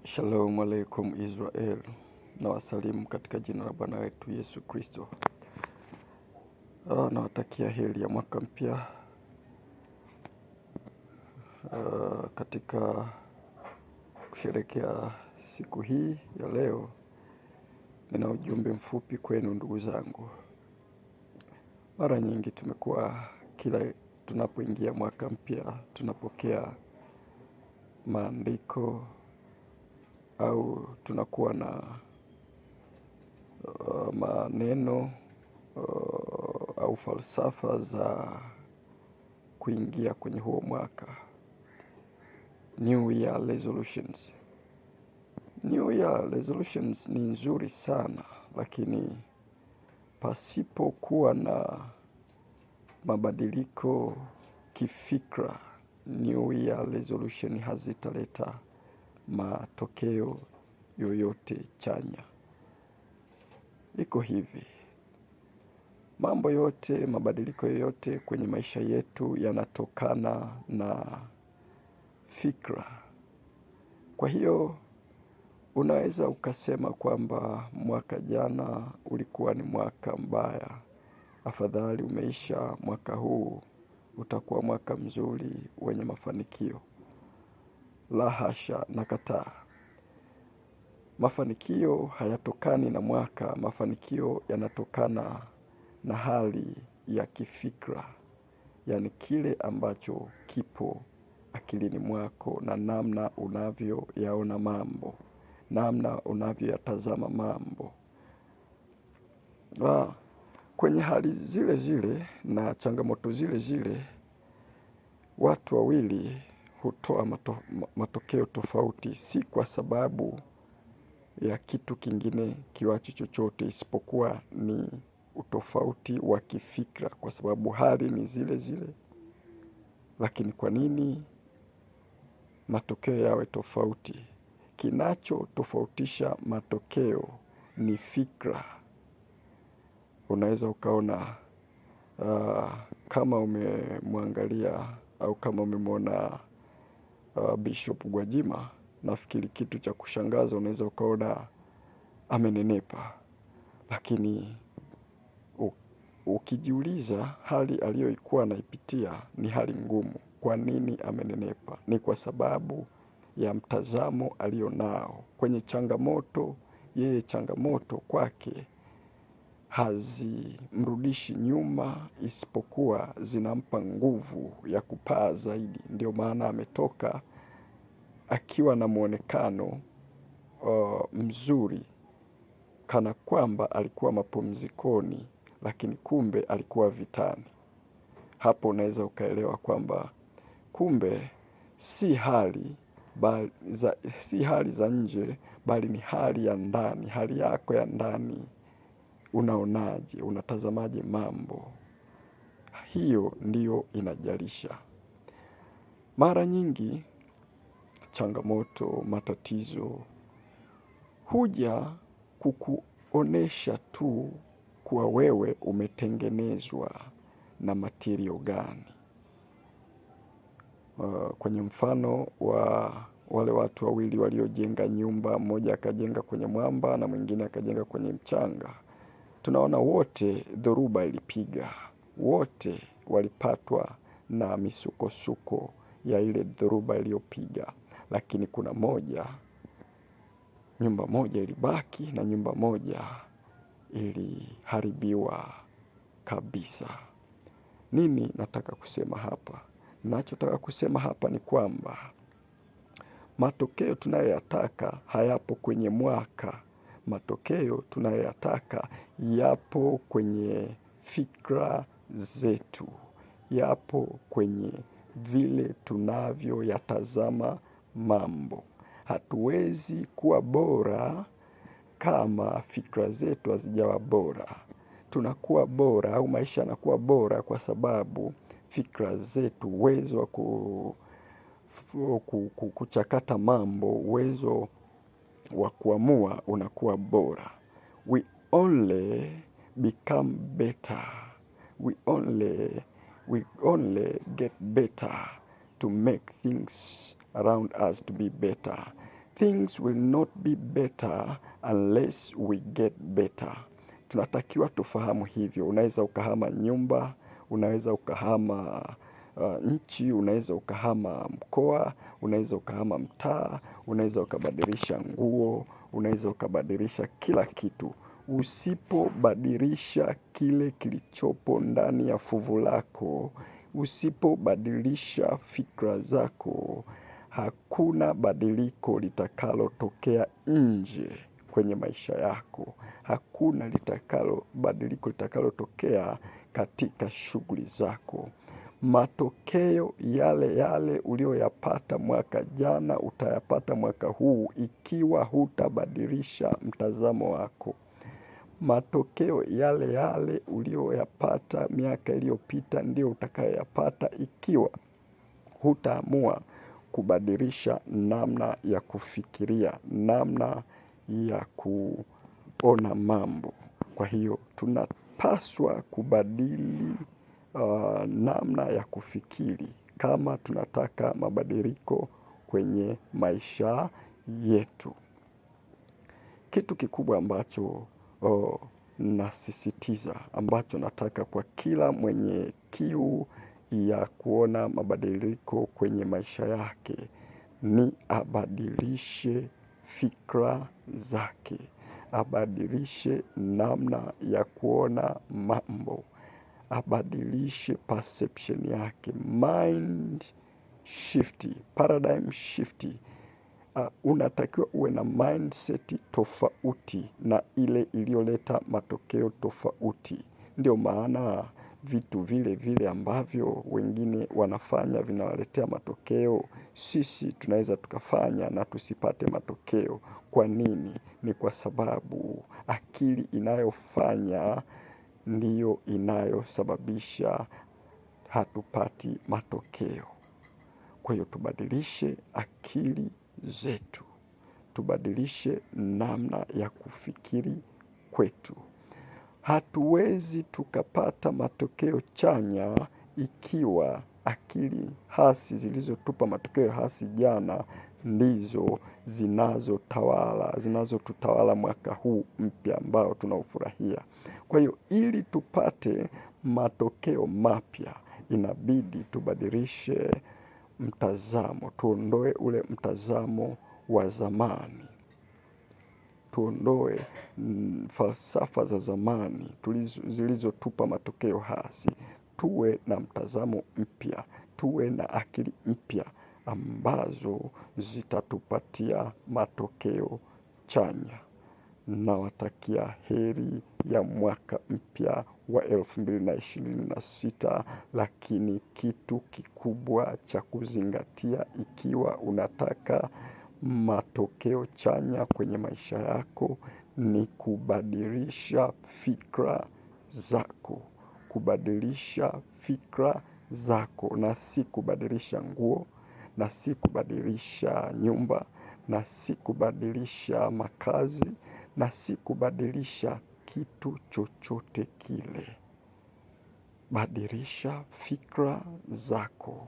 Shalom alaikum Israel, na wasalimu katika jina la Bwana wetu Yesu Kristo. Nawatakia heri ya mwaka mpya. Katika kusherehekea siku hii ya leo, nina ujumbe mfupi kwenu ndugu zangu. Mara nyingi tumekuwa kila tunapoingia mwaka mpya tunapokea maandiko au tunakuwa na maneno au falsafa za kuingia kwenye huo mwaka. New Year resolutions. New Year resolutions ni nzuri sana, lakini pasipokuwa na mabadiliko kifikra, New Year resolution hazitaleta matokeo yoyote chanya. Iko hivi, mambo yote, mabadiliko yoyote kwenye maisha yetu yanatokana na fikra. Kwa hiyo unaweza ukasema kwamba mwaka jana ulikuwa ni mwaka mbaya, afadhali umeisha, mwaka huu utakuwa mwaka mzuri wenye mafanikio. La hasha, nakataa. Mafanikio hayatokani na mwaka, mafanikio yanatokana na hali ya kifikra, yaani kile ambacho kipo akilini mwako na namna unavyoyaona mambo, namna unavyoyatazama mambo. Kwenye hali zile zile na changamoto zile zile, watu wawili hutoa matokeo tofauti, si kwa sababu ya kitu kingine kiwacho chochote, isipokuwa ni utofauti wa kifikra, kwa sababu hali ni zile zile. Lakini kwa nini matokeo yawe tofauti? Kinacho tofautisha matokeo ni fikra. Unaweza ukaona kama umemwangalia au kama umemwona Bishop Gwajima, nafikiri kitu cha kushangaza, unaweza ukaona amenenepa. Lakini ukijiuliza hali aliyoikuwa anaipitia ni hali ngumu. Kwa nini amenenepa? Ni kwa sababu ya mtazamo alionao kwenye changamoto. Yeye changamoto kwake hazimrudishi nyuma, isipokuwa zinampa nguvu ya kupaa zaidi. Ndio maana ametoka akiwa na muonekano mzuri, kana kwamba alikuwa mapumzikoni, lakini kumbe alikuwa vitani. Hapo unaweza ukaelewa kwamba kumbe si hali za nje, bali ni hali ya ndani. Hali yako ya ndani, unaonaje, unatazamaje mambo? Hiyo ndiyo inajalisha. Mara nyingi changamoto, matatizo huja kukuonesha tu kuwa wewe umetengenezwa na material gani. Kwenye mfano wa wale watu wawili waliojenga nyumba, mmoja akajenga kwenye mwamba na mwingine akajenga kwenye mchanga. Tunaona wote dhoruba ilipiga, wote walipatwa na misukosuko ya ile dhoruba iliyopiga, lakini kuna nyumba moja ilibaki na nyumba moja iliharibiwa kabisa. Nini nataka kusema hapa? Nachotaka kusema hapa ni kwamba matokeo tunayoyataka hayapo kwenye mwaka. Matokeo tunayoyataka yapo kwenye fikra zetu, yapo kwenye vile tunavyoyatazama mambo. Hatuwezi kuwa bora kama fikra zetu hazijawa bora. Tunakuwa bora au maisha yanakuwa bora kwa sababu fikra zetu, uwezo wa kuchakata mambo, uwezo wa kuamua unakuwa bora. We only become better. We only get better to make things around us to be better. Things will not be better unless we get better. Tunatakiwa tufahamu hivyo. Unaweza ukahama nyumba, unaweza ukahama nchi, unaweza ukahama mkoa, unaweza ukahama mtaa, unaweza ukabadilisha nguo, unaweza ukabadilisha kila kitu. Usipobadilisha kile kilichopo ndani ya fuvu lako, usipobadilisha fikra zako, hakuna badiliko litakalotokea nje kwenye maisha yako. Hakuna badiliko litakalotokea katika shughuli zako. Matokeo yale yale ulioyapata mwaka jana utayapata mwaka huu ikiwa hutabadilisha mtazamo wako. Matokeo yale yale ulioyapata miaka iliyopita ndio utakayoyapata ikiwa hutaamua kubadilisha namna ya kufikiria, namna ya kuona mambo. Kwa hiyo tunapaswa kubadili namna ya kufikiri kama tunataka mabadiliko kwenye maisha yetu. Kitu kikubwa ambacho nasisitiza, ambacho nataka kwa kila mwenye kiu ya kuona mabadiliko kwenye maisha yake, ni abadilishe fikra zake, abadilishe namna ya kuona mambo, abadilishe perception yake, mind shift, paradigm shift. Unatakiwa uwe na mindset tofauti na ile iliyoleta matokeo tofauti. Ndio maana vitu vile vile ambavyo wengine wanafanya vinawaletea matokeo, sisi tunaweza tukafanya na tusipate matokeo. Kwa nini? Ni kwa sababu akili inayofanya ndiyo inayosababisha hatupati matokeo. Kwa hiyo tubadilishe akili zetu, tubadilishe namna ya kufikiri kwetu. Hatuwezi tukapata matokeo chanya ikiwa akili hasi zilizotupa matokeo hasi jana ndizo zinazotutawala mwaka huu mpya ambao tunaufurahia. Kwa hiyo ili tupate matokeo mapya, inabidi tubadilishe mtazamo, tuondoe ule mtazamo wa zamani, tuondoe falsafa za zamani zilizotupa matokeo hasi. Tuwe na mtazamo mpya, tuwe na akili mpya ambazo zitatupatia matokeo chanya. Nawatakia heri ya mwaka mpya wa 2026, lakini kitu kikubwa cha kuzingatia ikiwa unataka matokeo chanya kwenye maisha yako ni kubadilisha fikra zako. Kubadilisha fikra zako, na si kubadilisha nguo, na si kubadilisha nyumba, na si kubadilisha makazi, na si kubadilisha kitu chochote kile. Badilisha fikra zako.